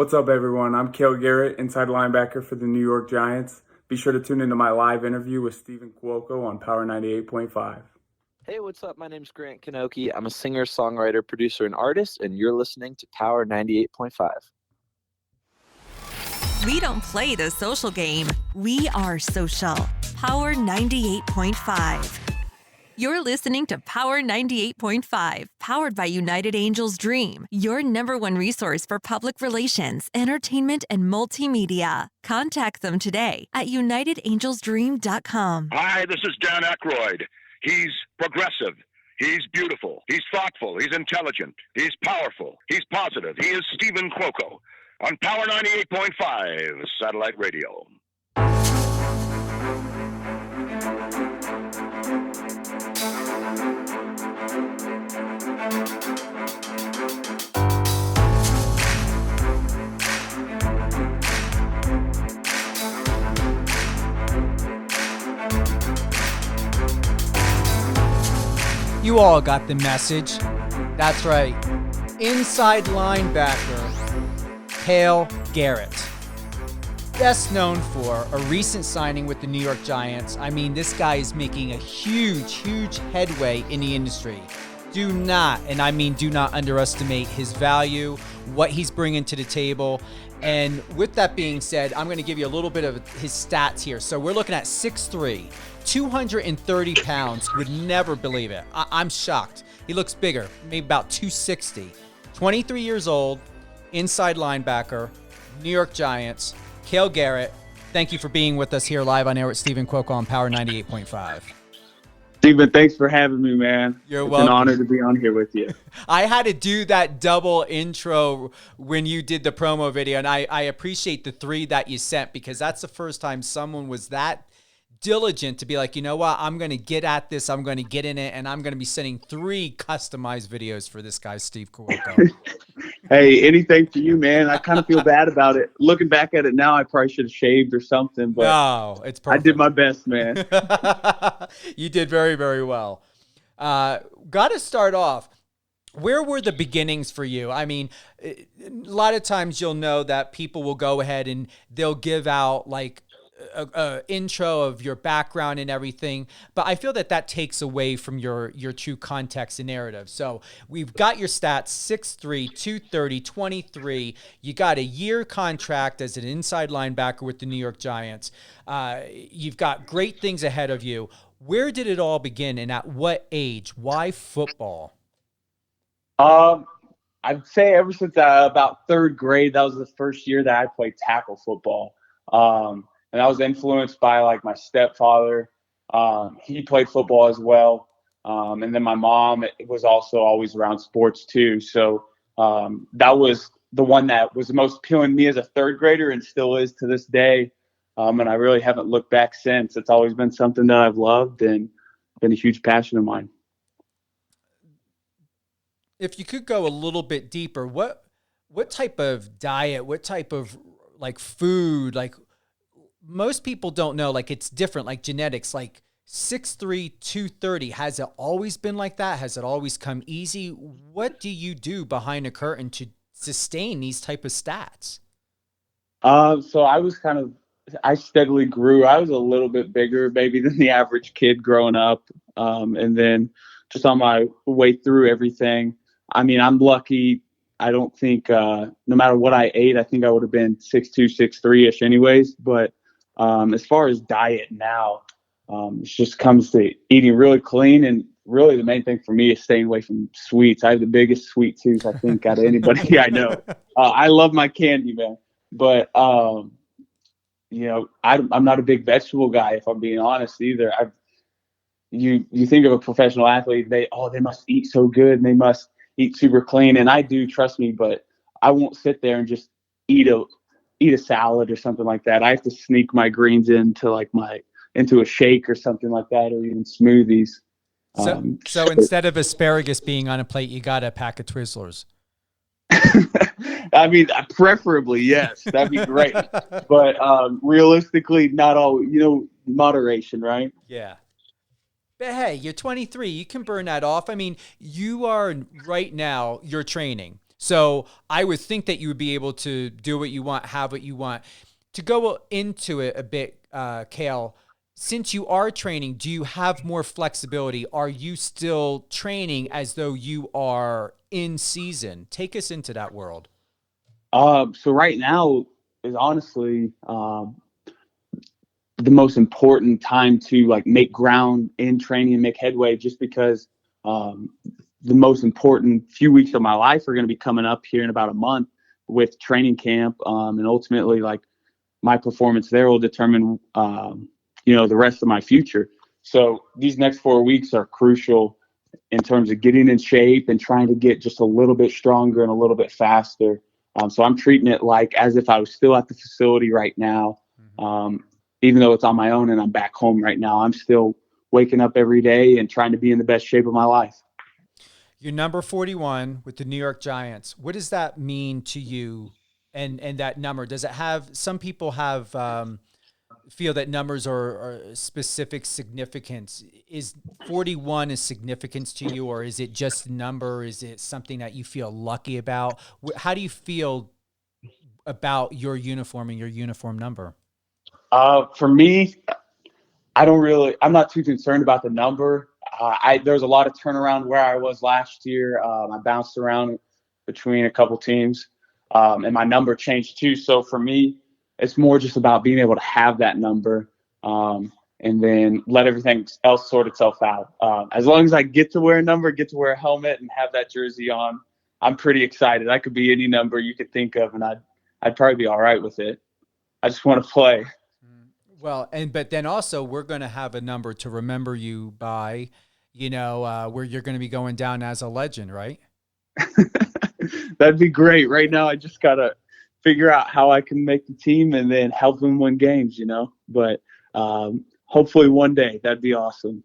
What's up, everyone? I'm Cale Garrett, inside linebacker for the New York Giants. Be sure to tune into my live interview with Stephen Cuoco on Power 98.5. Hey, what's up? My name's Grant Kanoki. I'm a singer, songwriter, producer, and artist, and you're listening to Power 98.5. We don't play the social game. We are social. Power 98.5. You're listening to Power 98.5, powered by United Angels Dream, your number one resource for public relations, entertainment, and multimedia. Contact them today at unitedangelsdream.com. Hi, this is Dan Aykroyd. He's progressive. He's beautiful. He's thoughtful. He's intelligent. He's powerful. He's positive. He is Stephen Cuoco on Power 98.5 Satellite Radio. You all got the message. That's right. Inside linebacker, Cale Garrett. Best known for a recent signing with the New York Giants. I mean, this guy is making a huge headway in the industry. Do not, and I mean do not underestimate his value, what he's bringing to the table. And with that being said, I'm going to give you a little bit of his stats here. So we're looking at 6'3", 230 pounds. Would never believe it. I'm shocked. He looks bigger, maybe about 260. 23 years old, inside linebacker, New York Giants. Cale Garrett, thank you for being with us here live on air with Stephen Cuoco on Power 98.5. Stephen, thanks for having me, man. You're welcome. welcome. It's an honor to be on here with you. I had to do that double intro when you did the promo video, and I appreciate the 3 that you sent, because that's the first time someone was that diligent to be like, you know what, I'm going to get at this, I'm going to get in it, and I'm going to be sending 3 customized videos for this guy, Steve Cuoco. Hey, anything for you, man. I kind of feel bad about it. Looking back at it now, I probably should have shaved or something, but No, it's perfect. I did my best, man. You did very well. Got to start off. Where were the beginnings for you? I mean, a lot of times you'll know that people will go ahead and they'll give out like a intro of your background and everything, but I feel that takes away from your true context and narrative. So we've got your stats: 6'3", 230, 23. You got a year contract as an inside linebacker with the New York Giants. You've got great things ahead of you. Where did it all begin, and at what age? Why football? I'd say ever since about 3rd grade, that was the first year that I played tackle football. And I was influenced by like my stepfather. He played football as well. And then my mom was also always around sports too. So that was the one that was the most appealing to me as a 3rd grader, and still is to this day. And I really haven't looked back since. It's always been something that I've loved and been a huge passion of mine. If you could go a little bit deeper, what type of diet, what type of like food, like most people don't know, like it's different, like genetics, like 6'3", 230. Has it always been like that? Has it always come easy? What do you do behind a curtain to sustain these type of stats? So I steadily grew. I was a little bit bigger maybe than the average kid growing up. And then just on my way through everything, I mean, I'm lucky. I don't think no matter what I ate, I think I would have been 6'2", 6'3" anyways. But as far as diet now, it just comes to eating really clean, and really the main thing for me is staying away from sweets. I have the biggest sweet tooth, I think, out of anybody I know. I love my candy, man. But, you know, I'm not a big vegetable guy, if I'm being honest, either. You think of a professional athlete, they must eat so good and they must eat super clean. And I do, trust me, but I won't sit there and just eat a salad or something like that. I have to sneak my greens into a shake or something like that, or even smoothies. So instead of asparagus being on a plate, you got a pack of Twizzlers. I mean, preferably, yes, that'd be great. But realistically, not all, moderation, right? Yeah. But hey, you're 23. You can burn that off. I mean, you are right now, you're training. So I would think that you would be able to do what you want, have what you want. To go into it a bit, Cale, since you are training, do you have more flexibility? Are you still training as though you are in season? Take us into that world. So right now is honestly the most important time to like make ground in training and make headway, just because the most important few weeks of my life are going to be coming up here in about a month with training camp, and ultimately like my performance there will determine the rest of my future. So these next 4 weeks are crucial in terms of getting in shape and trying to get just a little bit stronger and a little bit faster. So I'm treating it like as if I was still at the facility right now. Even though it's on my own and I'm back home right now, I'm still waking up every day and trying to be in the best shape of my life. You're number 41 with the New York Giants. What does that mean to you? And that number, does it have, some people have, feel that numbers are specific significance. Is 41 a significance to you, or is it just a number? Is it something that you feel lucky about? How do you feel about your uniform and your uniform number? For me, I'm not too concerned about the number. There was a lot of turnaround where I was last year. I bounced around between a couple teams, and my number changed too. So for me, it's more just about being able to have that number, and then let everything else sort itself out. As long as I get to wear a number, get to wear a helmet, and have that jersey on, I'm pretty excited. I could be any number you could think of, and I'd probably be all right with it. I just want to play. Well, but then also we're going to have a number to remember you by, where you're going to be going down as a legend, right? That'd be great. Right now, I just got to figure out how I can make the team and then help them win games, but hopefully one day that'd be awesome.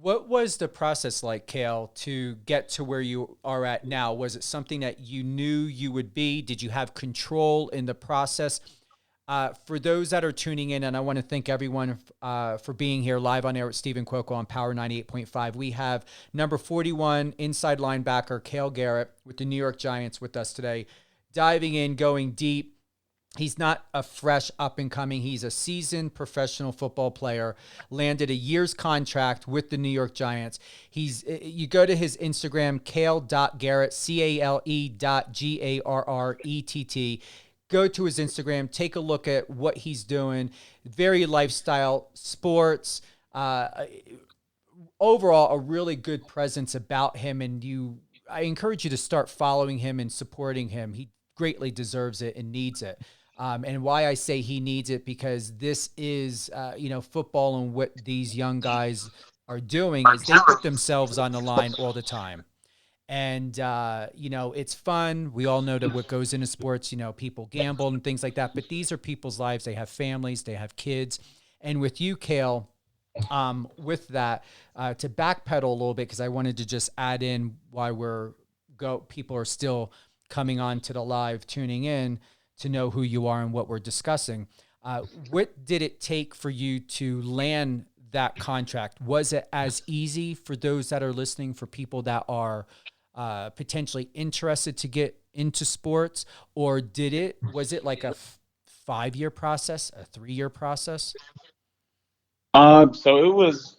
What was the process like, Cale, to get to where you are at now? Was it something that you knew you would be? Did you have control in the process? For those that are tuning in, and I want to thank everyone for being here live on air with Stephen Cuoco on Power 98.5. We have number 41 inside linebacker Cale Garrett with the New York Giants with us today, diving in, going deep. He's not a fresh up and coming. He's a seasoned professional football player, landed a year's contract with the New York Giants. You go to his Instagram, cale.garrett, CALE.GARRETT. Go to his Instagram, take a look at what he's doing. Very lifestyle, sports, overall a really good presence about him. And I encourage you to start following him and supporting him. He greatly deserves it and needs it. And why I say he needs it, because this is, football, and what these young guys are doing is they put themselves on the line all the time. And, it's fun. We all know that what goes into sports, people gamble and things like that, but these are people's lives. They have families, they have kids. And with you, Cale, with that, to backpedal a little bit, because I wanted to just add in why people are still coming on to the live, tuning in to know who you are and what we're discussing. What did it take for you to land that contract? Was it as easy for those that are listening, for people that are potentially interested to get into sports, or was it like a 5-year process, a 3-year process? So it was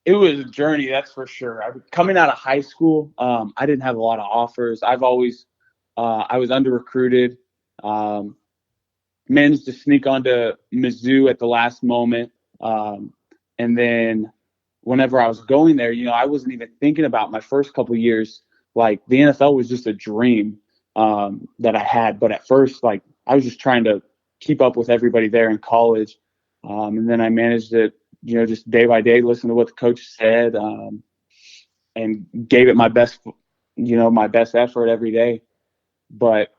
a journey, that's for sure. Coming out of high school, I didn't have a lot of offers. I was under recruited, managed to sneak onto Mizzou at the last moment. And then whenever I was going there, I wasn't even thinking about my first couple of years. Like, the NFL was just a dream that I had. But at first, like, I was just trying to keep up with everybody there in college. And then I managed to, just day by day, listen to what the coach said, and gave it my best, my best effort every day. But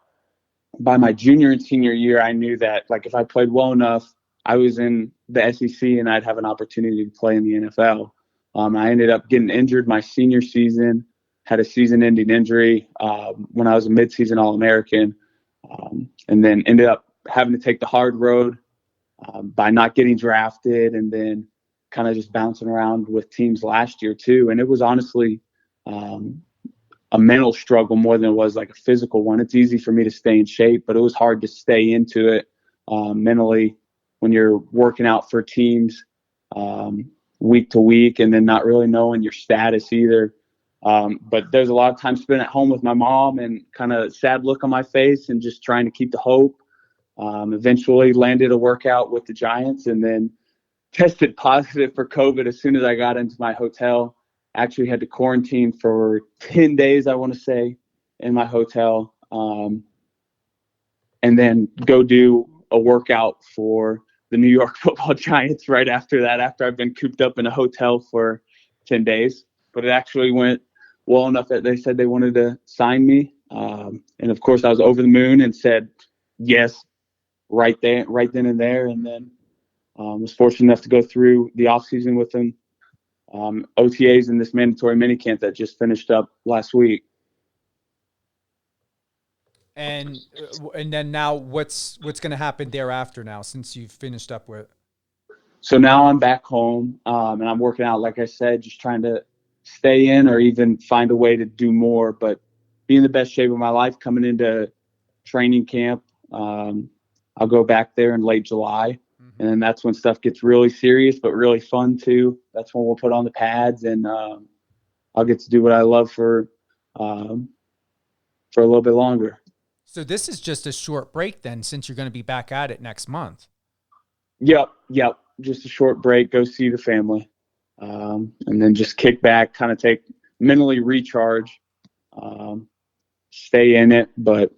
by my junior and senior year, I knew that, like, if I played well enough, I was in the SEC and I'd have an opportunity to play in the NFL. I ended up getting injured my senior season, had a season-ending injury when I was a midseason All-American, and then ended up having to take the hard road by not getting drafted, and then kind of just bouncing around with teams last year too. And it was honestly a mental struggle more than it was like a physical one. It's easy for me to stay in shape, but it was hard to stay into it mentally when you're working out for teams week to week and then not really knowing your status either. But there's a lot of time spent at home with my mom and kind of sad look on my face and just trying to keep the hope. Eventually landed a workout with the Giants and then tested positive for COVID as soon as I got into my hotel. Actually had to quarantine for 10 days, I want to say, in my hotel. And then go do a workout for the New York Football Giants right after that, after I've been cooped up in a hotel for 10 days. But it actually went well enough that they said they wanted to sign me. And of course I was over the moon and said yes right then and there. And then was fortunate enough to go through the off season with them, OTAs and this mandatory minicamp that just finished up last week. And then now what's going to happen thereafter now since you've finished up with? So now I'm back home and I'm working out, like I said, just trying to stay in or even find a way to do more, but be in the best shape of my life coming into training camp. I'll go back there in late July, and then that's when stuff gets really serious, but really fun too. That's when we'll put on the pads and I'll get to do what I love for a little bit longer. So this is just a short break then, since you're going to be back at it next month. Yep. Just a short break, go see the family, and then just kick back, kind of mentally recharge, stay in it, but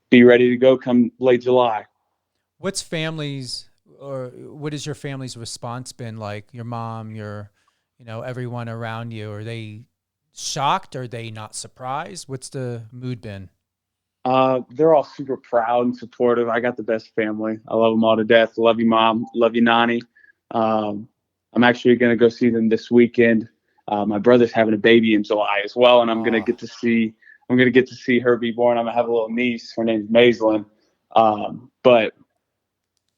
be ready to go come late July. What has your family's response been like? Your mom, everyone around you, are they shocked? Are they not surprised? What's the mood been? They're all super proud and supportive. I got the best family. I love them all to death. Love you, Mom. Love you, Nani. I'm actually going to go see them this weekend. My brother's having a baby in July as well, and I'm going to get to see her be born. I'm going to have a little niece. Her name's Maislin. But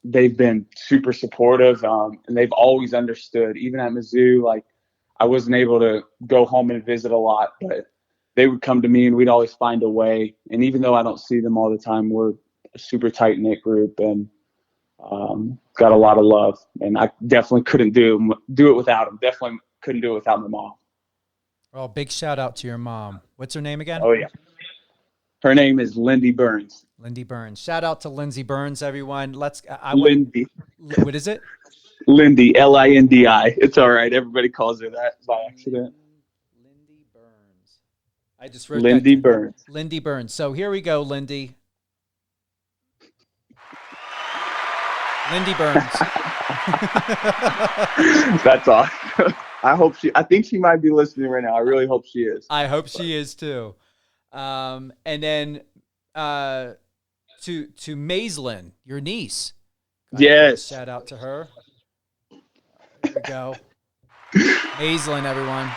they've been super supportive, and they've always understood. Even at Mizzou, like I wasn't able to go home and visit a lot, but they would come to me and we'd always find a way. And even though I don't see them all the time, we're a super tight knit group and got a lot of love. And I definitely couldn't do it without them. Definitely couldn't do it without my mom. Well, big shout out to your mom. What's her name again? Oh yeah. Her name is Lindy Burns. Lindy Burns. Shout out to Lindsey Burns, everyone. Lindy. What is it? Lindy, Lindi. It's all right. Everybody calls her that by accident. Lindy Burns. I just wrote Lindy Burns. Lindy Burns. So here we go, Lindy. Lindy Burns. That's awesome. I think she might be listening right now. I really hope she is. I hope she is too. And then to Maislin, your niece. Yes. Shout out to her. There we go. Maislin, everyone.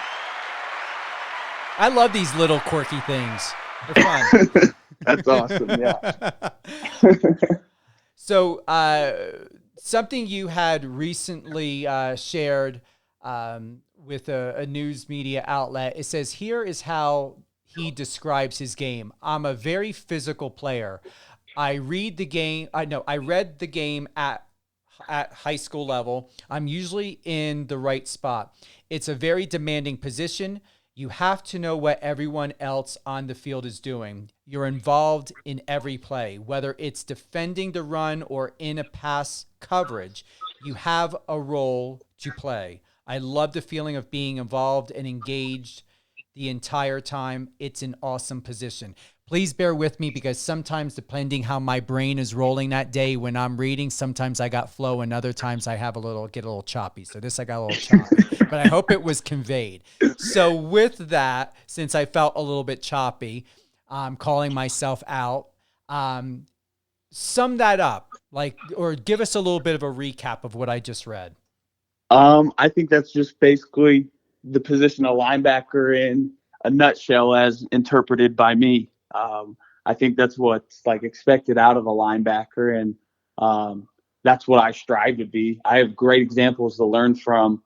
I love these little quirky things. They're fun. That's awesome. Yeah. So something you had recently shared with a news media outlet, it says, here is how he describes his game. I'm a very physical player. I read the game. I read the game at high school level. I'm usually in the right spot. It's a very demanding position. You have to know what everyone else on the field is doing. You're involved in every play, whether it's defending the run or in a pass coverage. You have a role to play. I love the feeling of being involved and engaged the entire time. It's an awesome position. Please bear with me because sometimes, depending how my brain is rolling that day when I'm reading, sometimes I got flow and other times I get a little choppy. So this I got a little choppy, but I hope it was conveyed. So with that, since I felt a little bit choppy, I'm calling myself out. Sum that up, or give us a little bit of a recap of what I just read. I think that's just basically the position of linebacker in a nutshell as interpreted by me. I think that's what's expected out of a linebacker, and that's what I strive to be. I have great examples to learn from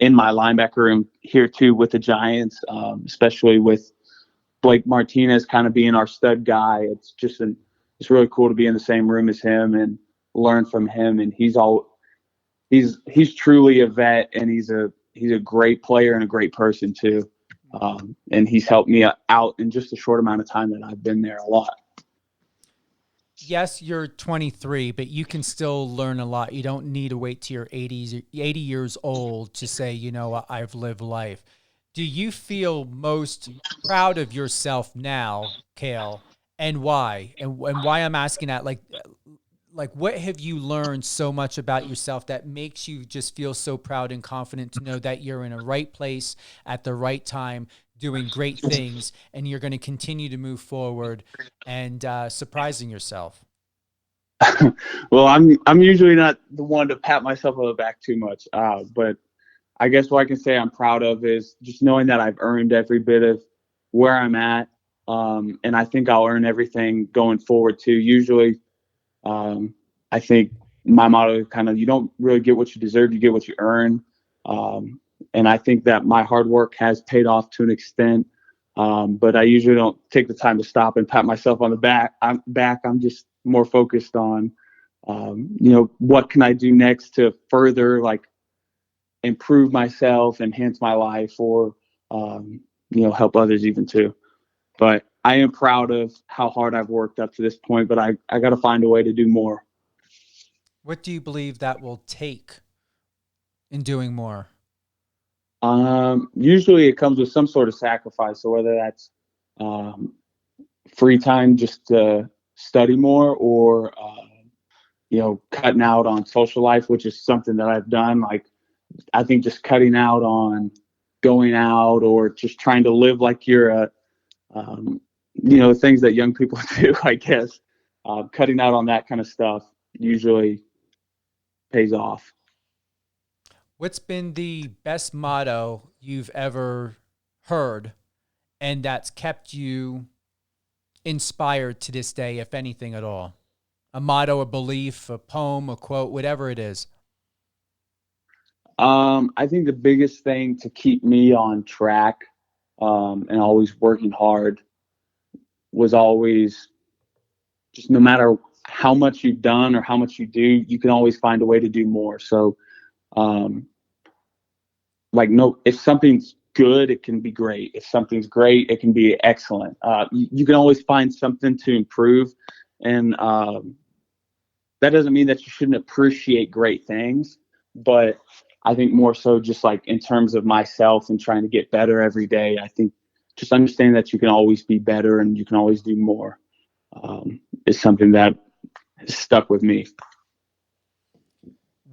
in my linebacker room here too with the Giants, especially with Blake Martinez kind of being our stud guy. It's really cool to be in the same room as him and learn from him. And he's truly a vet, and he's a great player and a great person too. And he's helped me out in just a short amount of time that I've been there a lot. Yes, you're 23, but you can still learn a lot. You don't need to wait till you're 80 years old to say, you know, I've lived life. Do you feel most proud of yourself now, Cale, and why? And why I'm asking that, like what have you learned so much about yourself that makes you just feel so proud and confident to know that you're in a right place at the right time, doing great things, and you're going to continue to move forward and surprising yourself? Well, I'm usually not the one to pat myself on the back too much, but I guess what I can say I'm proud of is just knowing that I've earned every bit of where I'm at, and I think I'll earn everything going forward too. Usually, I think my motto is kind of, you don't really get what you deserve, you get what you earn. And I think that my hard work has paid off to an extent. But I usually don't take the time to stop and pat myself on the back. I'm just more focused on, what can I do next to further improve myself, enhance my life, or, help others even too. But I am proud of how hard I've worked up to this point, but I got to find a way to do more. What do you believe that will take in doing more? Usually it comes with some sort of sacrifice. So whether that's free time just to study more, or cutting out on social life, which is something that I've done. I think just cutting out on going out, or just trying to live like you're things that young people do, I guess. Cutting out on that kind of stuff usually pays off. What's been the best motto you've ever heard and that's kept you inspired to this day, if anything at all? A motto, a belief, a poem, a quote, whatever it is. I think the biggest thing to keep me on track, and always working hard, was always just, no matter how much you've done or how much you do, you can always find a way to do more. So, if something's good, it can be great. If something's great, it can be excellent. You can always find something to improve. And that doesn't mean that you shouldn't appreciate great things, but I think more so just in terms of myself and trying to get better every day, I think just understanding that you can always be better and you can always do more is something that has stuck with me.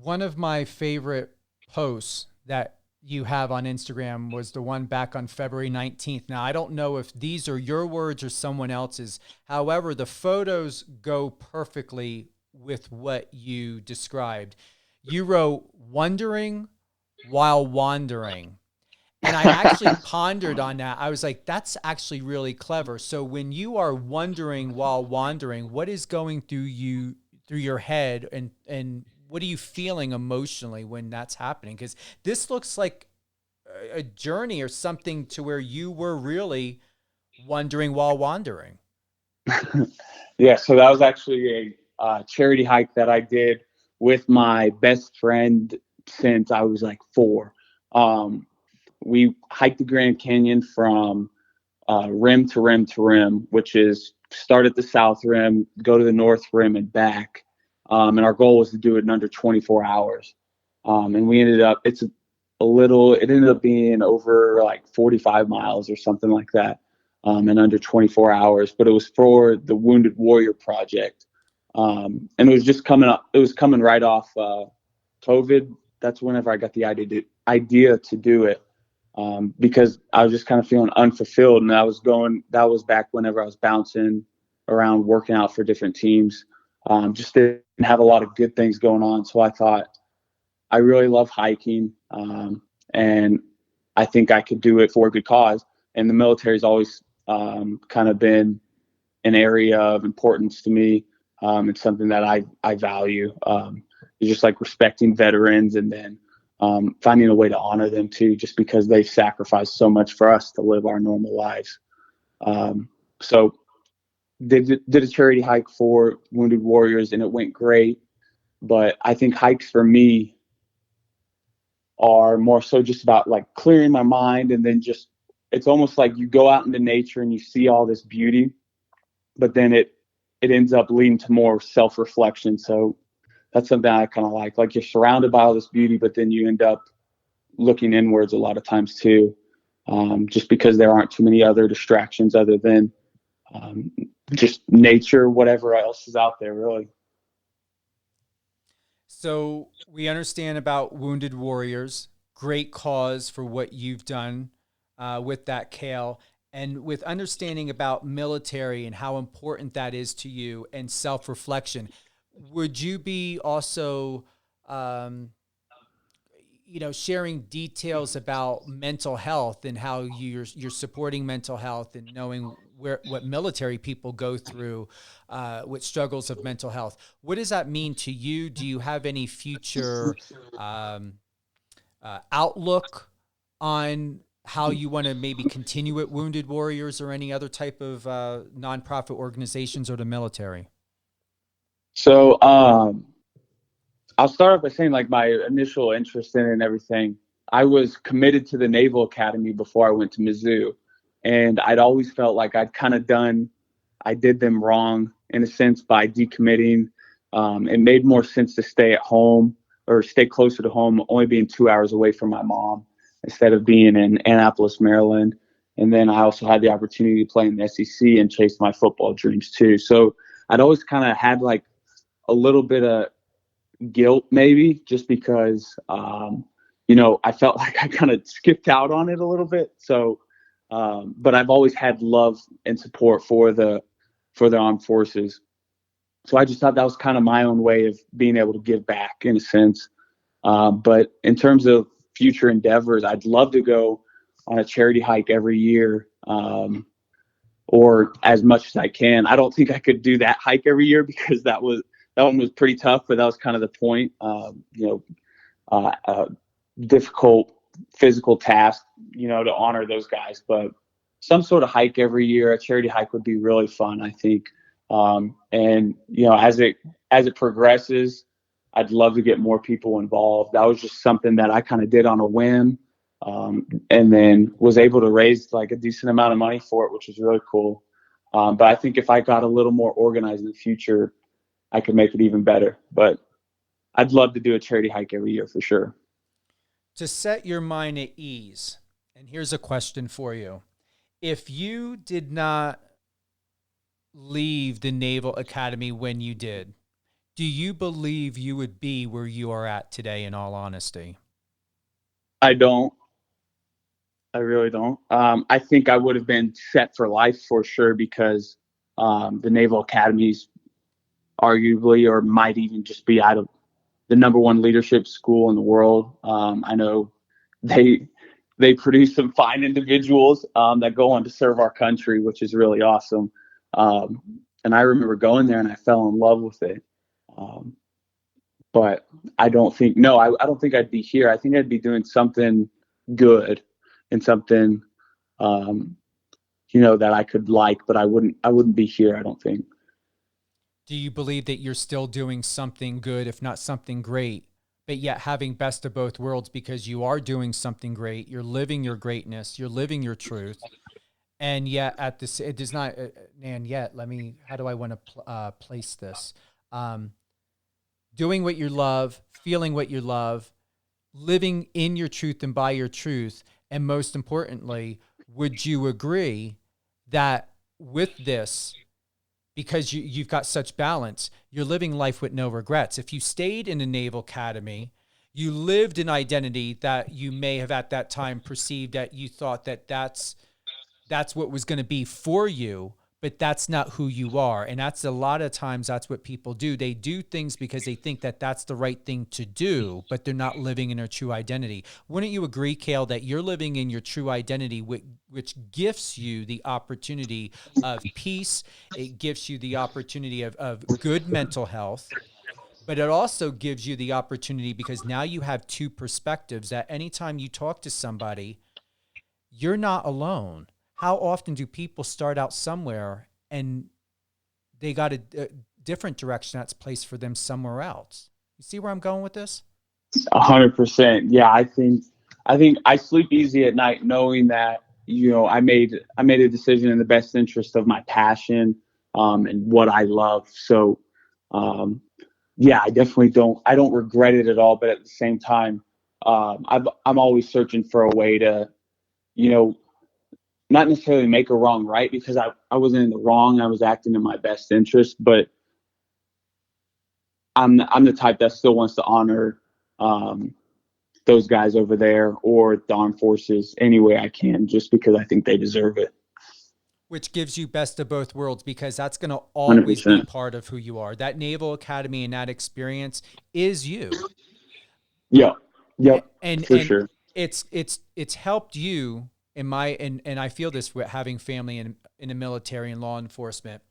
One of my favorite posts that you have on Instagram was the one back on February 19th. Now, I don't know if these are your words or someone else's. However, the photos go perfectly with what you described. You wrote, "Wondering while wandering." And I actually pondered on that. I was like, that's actually really clever. So when you are wondering while wandering, what is going through your head, and what are you feeling emotionally when that's happening? Because this looks like a journey or something to where you were really wondering while wandering. Yeah, so that was actually a charity hike that I did with my best friend since I was 4. We hiked the Grand Canyon from rim to rim to rim, which is start at the south rim, go to the north rim and back. And our goal was to do it in under 24 hours. And we ended up, it ended up being over 45 miles or something like that, in under 24 hours. But it was for the Wounded Warrior Project. And it was just coming right off COVID. That's whenever I got the idea to do it, because I was just kind of feeling unfulfilled. And that was back whenever I was bouncing around, working out for different teams. Just didn't have a lot of good things going on. So I thought, I really love hiking, and I think I could do it for a good cause. And the military's always kind of been an area of importance to me. It's something that I value. It's just respecting veterans, and then finding a way to honor them too, just because they've sacrificed so much for us to live our normal lives. So did a charity hike for Wounded Warriors, and it went great. But I think hikes for me are more so just about like clearing my mind, and then just, it's almost like you go out into nature and you see all this beauty, but then it ends up leading to more self-reflection. So that's something I kind of like you're surrounded by all this beauty, but then you end up looking inwards a lot of times too, just because there aren't too many other distractions other than just nature, whatever else is out there, really. So we understand about Wounded Warriors, great cause for what you've done with that, Cale, and with understanding about military and how important that is to you and self-reflection. Would you be also, sharing details about mental health and how you're supporting mental health and knowing what military people go through with struggles of mental health? What does that mean to you? Do you have any future outlook on how you want to maybe continue at Wounded Warriors or any other type of nonprofit organizations or the military? So I'll start off by saying, like, my initial interest in it and everything, I was committed to the Naval Academy before I went to Mizzou. And I'd always felt like I did them wrong in a sense by decommitting. It made more sense to stay at home or stay closer to home, only being 2 hours away from my mom instead of being in Annapolis, Maryland. And then I also had the opportunity to play in the SEC and chase my football dreams too. So I'd always kind of had like a little bit of guilt maybe just because, I felt like I kind of skipped out on it a little bit. So, but I've always had love and support for the armed forces. So I just thought that was kind of my own way of being able to give back in a sense. But in terms of future endeavors, I'd love to go on a charity hike every year, or as much as I can. I don't think I could do that hike every year because that one was pretty tough, but that was kind of the point. Difficult physical task, to honor those guys. But some sort of hike every year, a charity hike would be really fun, I think. And as it progresses, I'd love to get more people involved. That was just something that I kind of did on a whim, and then was able to raise like a decent amount of money for it, which was really cool. But I think if I got a little more organized in the future, I could make it even better. But I'd love to do a charity hike every year for sure. To set your mind at ease, and here's a question for you. If you did not leave the Naval Academy when you did, do you believe you would be where you are at today, in all honesty? I don't. I really don't. I think I would have been set for life for sure because the Naval Academies arguably, or might even just be out of the number one leadership school in the world. I know they produce some fine individuals that go on to serve our country, which is really awesome. And I remember going there and I fell in love with it. But I don't think I'd be here. I think I'd be doing something good and something, that I could like, but I wouldn't be here, I don't think. Do you believe that you're still doing something good, if not something great, but yet having best of both worlds, because you are doing something great, you're living your greatness, you're living your truth, and yet at this, it does not, and yet, how do I want to place this? Doing what you love, feeling what you love, living in your truth and by your truth, and most importantly, would you agree that with this, because you've got such balance, you're living life with no regrets? If you stayed in a Naval Academy, you lived an identity that you may have at that time perceived that you thought that that's what was going to be for you, but that's not who you are. And that's a lot of times that's what people do. They do things because they think that that's the right thing to do, but they're not living in their true identity. Wouldn't you agree, Cale, that you're living in your true identity, which gives you the opportunity of peace? It gives you the opportunity of good mental health, But it also gives you the opportunity, because now you have two perspectives, that anytime you talk to somebody, you're not alone. How often do people start out somewhere and they got a different direction that's placed for them somewhere else? You see where I'm going with this? 100%. Yeah, I think I sleep easy at night knowing that, I made a decision in the best interest of my passion, and what I love. So, yeah, I don't regret it at all. But at the same time, I'm always searching for a way to, you know, not necessarily make a wrong right, because I wasn't in the wrong. I was acting in my best interest, but I'm the type that still wants to honor, those guys over there or the armed forces any way I can, just because I think they deserve it. Which gives you best of both worlds, because that's going to always be 100%. part of who you are. That Naval Academy and that experience is you. Yeah. Yep. And For sure. it's helped you in and I feel this with having family in the military and law enforcement.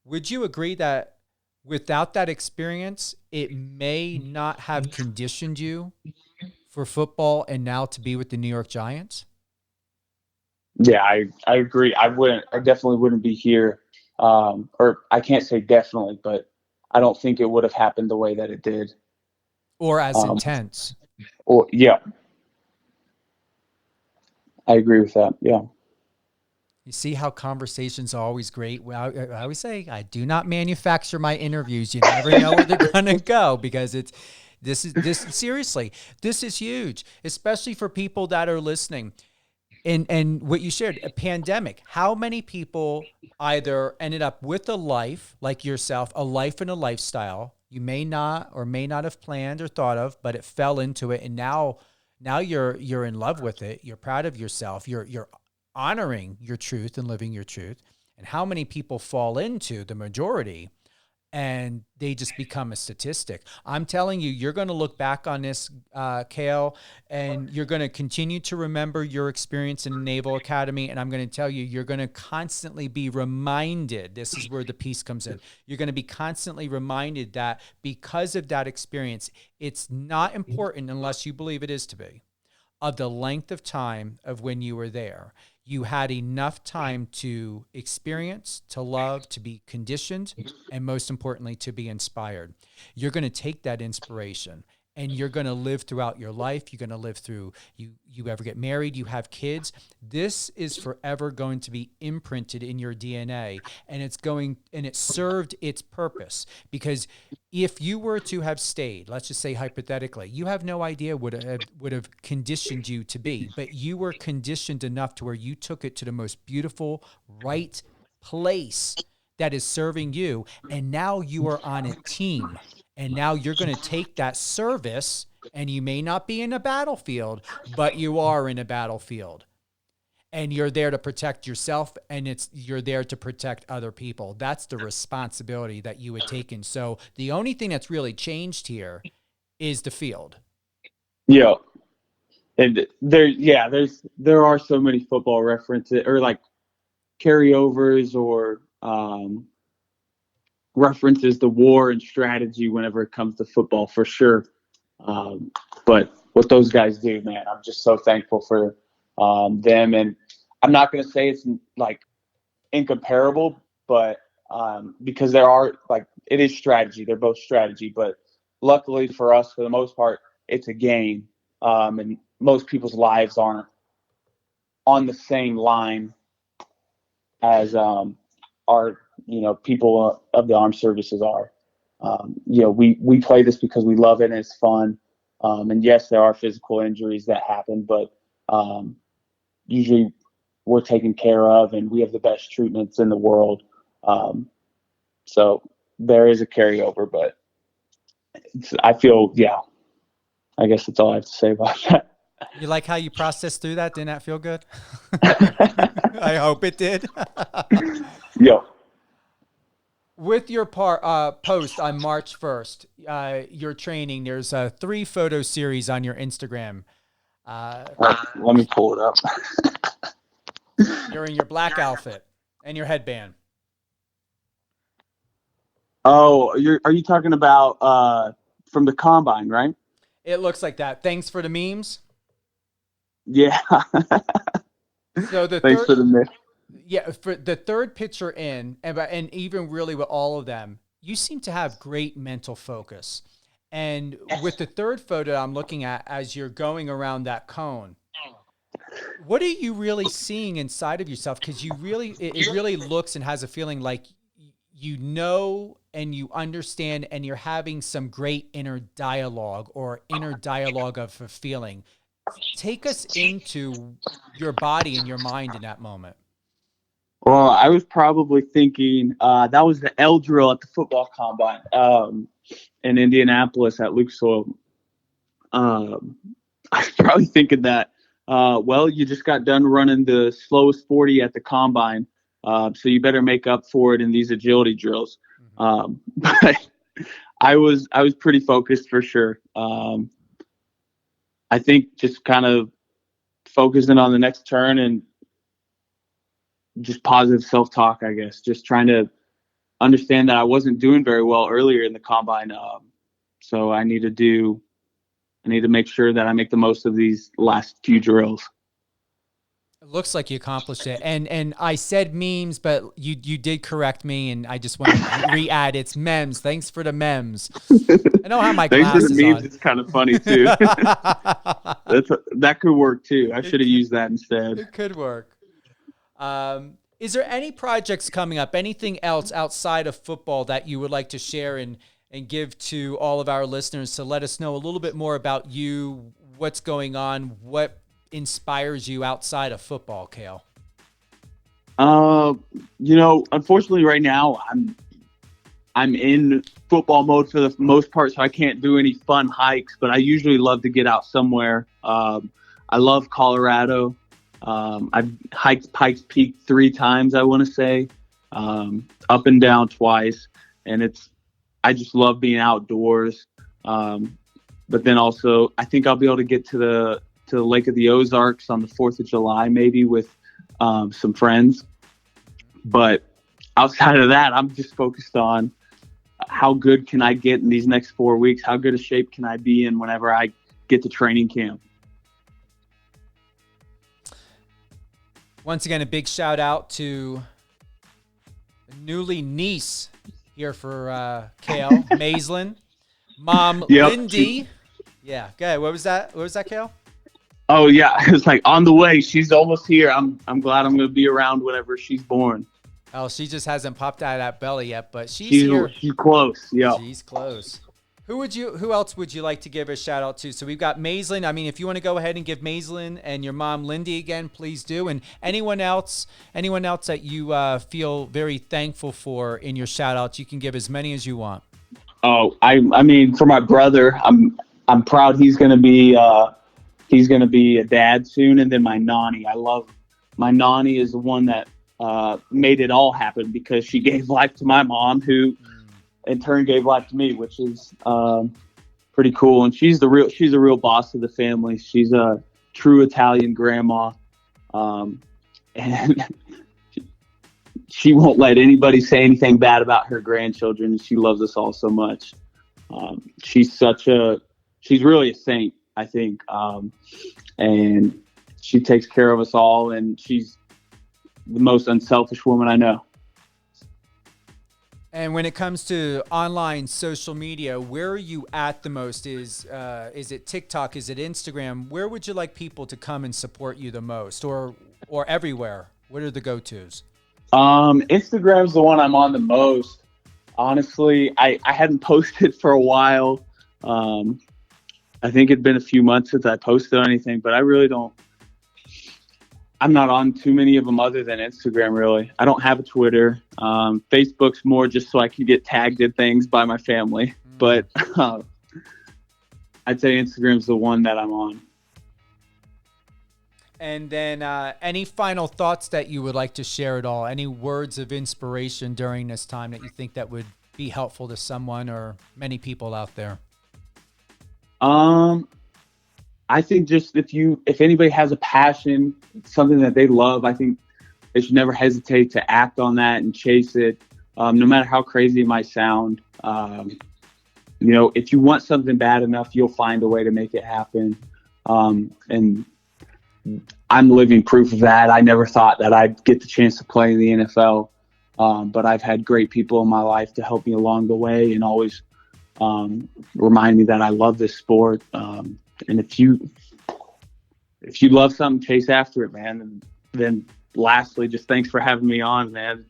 Would you agree that without that experience, it may not have conditioned you for football and now to be with the New York Giants? Yeah, I agree. I definitely wouldn't be here. Or I can't say definitely, but I don't think it would have happened the way that it did. Or as intense? Or yeah, I agree with that. Yeah. You see how conversations are always great. Well, I always say, I do not manufacture my interviews. You never know where they're going to go, because seriously, this is huge, especially for people that are listening. And what you shared, a pandemic, how many people either ended up with a life like yourself, a life and a lifestyle you may not have planned or thought of, but it fell into it. And now you're in love with it. You're proud of yourself. You're honoring your truth and living your truth. And how many people fall into the majority and they just become a statistic? I'm telling you, you're going to look back on this, Cale, and you're going to continue to remember your experience in the Naval Academy. And I'm going to tell you, you're going to constantly be reminded. This is where the piece comes in. You're going to be constantly reminded that because of that experience, it's not important, unless you believe it is to be, of the length of time of when you were there. You had enough time to experience, to love, to be conditioned, and most importantly, to be inspired. You're going to take that inspiration and you're going to live throughout your life. You're going to live through, you ever get married, you have kids. This is forever going to be imprinted in your DNA, and it served its purpose. Because if you were to have stayed, let's just say hypothetically, you have no idea what it would have conditioned you to be, but you were conditioned enough to where you took it to the most beautiful, right place that is serving you. And now you are on a team. And now you're going to take that service, and you may not be in a battlefield, but you are in a battlefield. And you're there to protect yourself, and you're there to protect other people. That's the responsibility that you had taken. So the only thing that's really changed here is the field. Yeah. And there are so many football references, or like carryovers, or references to war and strategy whenever it comes to football, for sure. But what those guys do, man, I'm just so thankful for them. And I'm not going to say it's like incomparable, but because there are, like, it is strategy. They're both strategy, but luckily for us, for the most part, it's a game. And most people's lives aren't on the same line as our, people of the armed services are. We play this because we love it and it's fun. And yes, there are physical injuries that happen, but usually we're taken care of and we have the best treatments in the world. So there is a carryover, but I guess that's all I have to say about that. You like how you processed through that? Didn't that feel good? I hope it did. Yo. With your post on March 1st, your training, there's a 3-photo series on your Instagram. Let me pull it up. You're in your black outfit and your headband. Oh, are you talking about from the combine, right? It looks like that. Thanks for the memes. Yeah. So the Thanks third, for the myth. yeah, for the third pitcher in, and even really with all of them, you seem to have great mental focus. And with the third photo I'm looking at as you're going around that cone, what are you really seeing inside of yourself? Because it really looks and has a feeling like you know and you understand and you're having some great inner dialogue of a feeling. Take us into your body and your mind in that moment. Well, I was probably thinking that was the L drill at the football combine in Indianapolis at Luke Soil. I was probably thinking that, well, you just got done running the slowest 40 at the combine, so you better make up for it in these agility drills. But I was pretty focused for sure. I think just kind of focusing on the next turn and just positive self-talk, I guess, just trying to understand that I wasn't doing very well earlier in the combine. So I need to make sure that I make the most of these last few drills. It looks like you accomplished it. And I said memes, but you did correct me, and I just want to re-add it's memes. Thanks for the memes. I don't have my glasses Thanks for the memes. on. It's kind of funny too. That could work too. I should have used that instead. It could work. Is there any projects coming up, anything else outside of football that you would like to share and give to all of our listeners to let us know a little bit more about you, what's going on, what inspires you outside of football, Cale? Unfortunately right now I'm in football mode for the most part, so I can't do any fun hikes, but I usually love to get out somewhere. I love Colorado. I've hiked Pikes Peak 3 times, I want to say, up and down twice. And I just love being outdoors. But then also I think I'll be able to get to the Lake of the Ozarks on the 4th of July, maybe with some friends. But outside of that, I'm just focused on how good can I get in these next 4 weeks? How good a shape can I be in whenever I get to training camp? Once again, a big shout out to newly niece here for Cale, Maislin. Mom, Yep. Lindy. Yeah, okay. What was that, Cale? Oh yeah, it's like on the way. She's almost here. I'm glad I'm going to be around whenever she's born. Oh, she just hasn't popped out of that belly yet, but she's here. She's close. Yeah. She's close. Who else would you like to give a shout out to? So we've got Maislin. I mean, if you want to go ahead and give Maislin and your mom Lindy again, please do. And anyone else that you feel very thankful for in your shout outs, you can give as many as you want. Oh, I mean, for my brother, I'm proud he's gonna be a dad soon. And then my nanny, my nanny is the one that made it all happen because she gave life to my mom, who in turn gave life to me, which is pretty cool. And she's the real boss of the family. She's a true Italian grandma, and she won't let anybody say anything bad about her grandchildren. She loves us all so much. She's really a saint, I think. And she takes care of us all, and she's the most unselfish woman I know. And when it comes to online social media, where are you at the most? Is it TikTok? Is it Instagram? Where would you like people to come and support you the most, or everywhere? What are the go-tos? Instagram's the one I'm on the most. Honestly, I hadn't posted for a while. I think it'd been a few months since I posted anything, but I really don't. I'm not on too many of them other than Instagram, really. I don't have a Twitter. Facebook's more just so I can get tagged in things by my family. But I'd say Instagram's the one that I'm on. And then any final thoughts that you would like to share at all? Any words of inspiration during this time that you think that would be helpful to someone or many people out there? I think just if anybody has a passion, something that they love, I think they should never hesitate to act on that and chase it. no matter how crazy it might sound. If you want something bad enough, you'll find a way to make it happen. And I'm living proof of that. I never thought that I'd get the chance to play in the NFL, but I've had great people in my life to help me along the way and always remind me that I love this sport. And if you love something, chase after it, man. And then lastly, just thanks for having me on, man.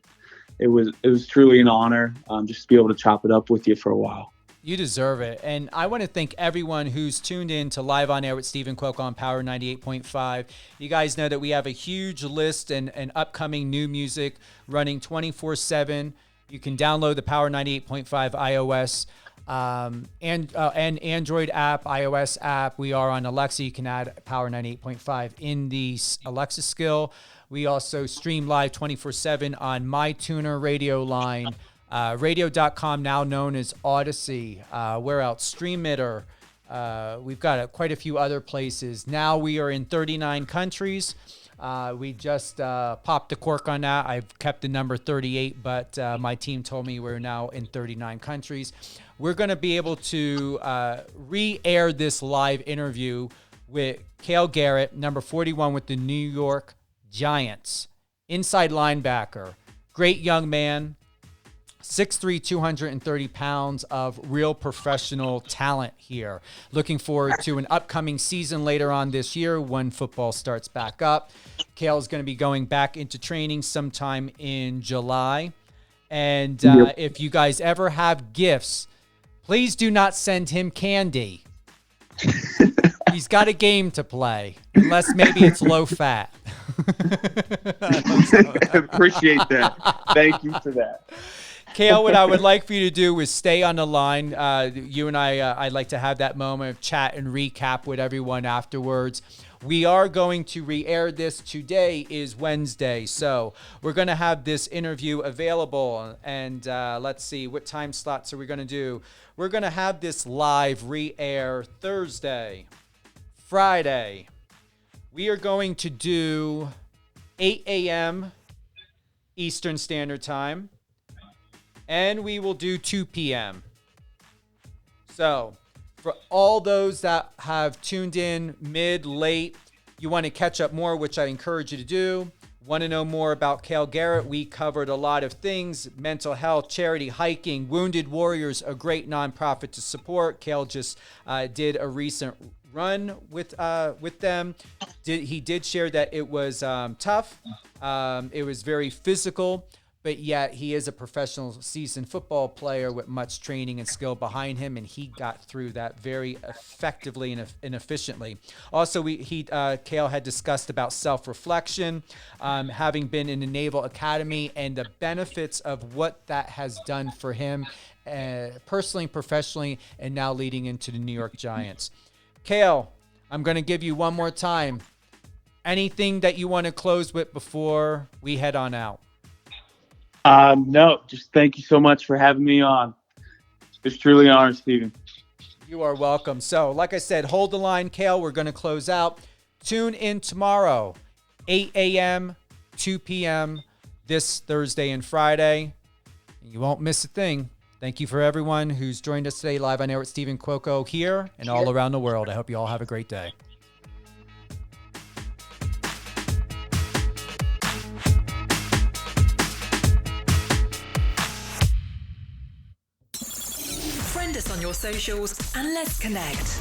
It was truly an honor just to be able to chop it up with you for a while. You deserve it. And I want to thank everyone who's tuned in to Live on Air with Stephen Cuoco on Power 98.5. You guys know that we have a huge list and upcoming new music running 24/7. You can download the Power 98.5 iOS and Android app, iOS app. We are on Alexa. You can add Power 98.5 in the Alexa skill. We also stream live 24/7 on MyTuner radio line. Radio.com, now known as Odyssey. Where else? Streamitter. We've got quite a few other places. Now we are in 39 countries. We just popped the cork on that. I've kept the number 38, but my team told me we're now in 39 countries. We're going to be able to re-air this live interview with Cale Garrett, number 41 with the New York Giants. Inside linebacker. Great young man. 6'3", 230 pounds of real professional talent here. Looking forward to an upcoming season later on this year when football starts back up. Cale's going to be going back into training sometime in July. And if you guys ever have gifts, please do not send him candy. He's got a game to play, unless maybe it's low fat. Appreciate that. Thank you for that. Cale, what I would like for you to do is stay on the line. You and I'd like to have that moment of chat and recap with everyone afterwards. We are going to re-air this. Today is Wednesday, so we're going to have this interview available. And let's see, what time slots are we going to do? We're going to have this live re-air Thursday, Friday. We are going to do 8 a.m. Eastern Standard Time. And we will do 2 p.m. So for all those that have tuned in mid, late, you want to catch up more, which I encourage you to do. Want to know more about Cale Garrett? We covered a lot of things: mental health, charity, hiking, Wounded Warriors, a great nonprofit to support. Cale just did a recent run with them. He did share that it was tough. It was very physical. But yet he is a professional seasoned football player with much training and skill behind him, and he got through that very effectively and efficiently. Also, Cale had discussed about self-reflection, having been in the Naval Academy, and the benefits of what that has done for him personally, professionally, and now leading into the New York Giants. Cale, I'm going to give you one more time. Anything that you want to close with before we head on out? No, just thank you so much for having me on. It's truly an honor, Stephen. You are welcome. So, like I said, hold the line, Cale. We're going to close out. Tune in tomorrow, 8 a.m., 2 p.m., this Thursday and Friday. You won't miss a thing. Thank you for everyone who's joined us today live on air with Stephen Cuoco here and all around the world. I hope you all have a great day. Friend us on your socials and let's connect.